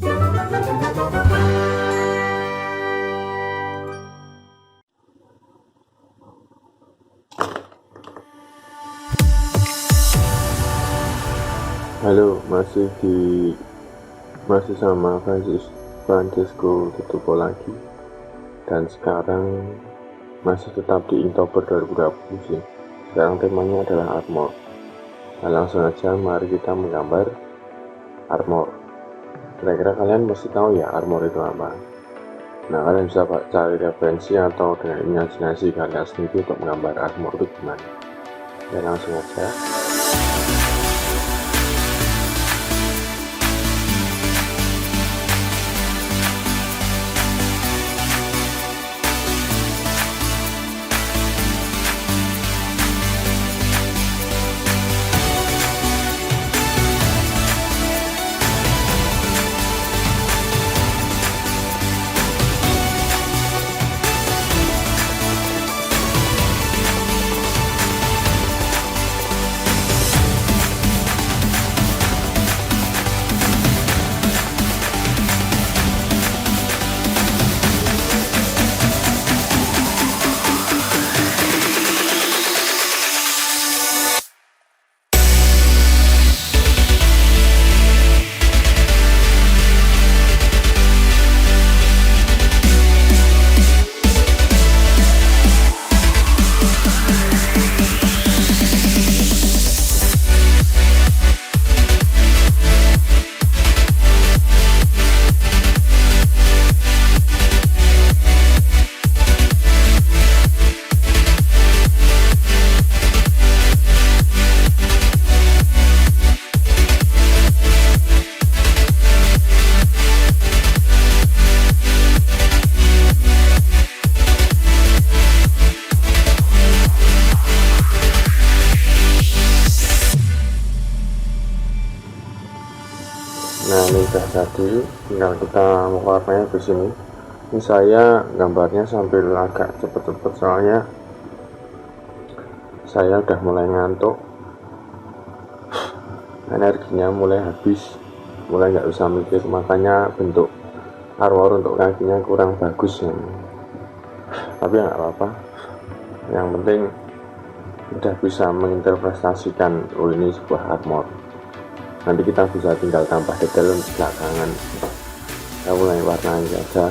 Halo, masih sama Francisco Tutupo lagi, dan sekarang masih tetap di Oktober 2020 sih. Sekarang temanya adalah armor. Nah, langsung aja mari kita menggambar armor. Kira-kira kalian pasti tahu ya armor itu apa. Nah, kalian bisa cari referensi atau dengan imajinasi kalian sendiri untuk menggambar armor itu gimana. Ya, langsung aja. Nah, ini udah jadi, tinggal kita warnanya di sini. Ini saya gambarnya sambil agak cepet-cepet soalnya saya udah mulai ngantuk, energinya mulai habis, mulai nggak bisa mikir, makanya bentuk armor untuk kakinya kurang bagus ya. Tapi nggak apa-apa, yang penting udah bisa menginterpretasikan ini sebuah armor. Nanti kita bisa tinggal tambah detail untuk belakangan. Kita mulai warna aja.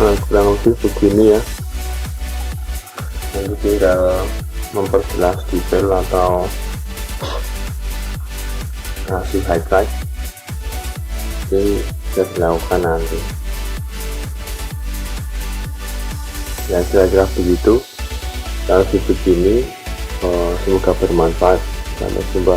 Nah, kurang lebih begini ya. Nanti tinggal memperjelas detail atau kasih highlight, jadi bisa dilakukan nanti ya, kira-kira begitu. Kalau begini, semoga bermanfaat. Sampai jumpa.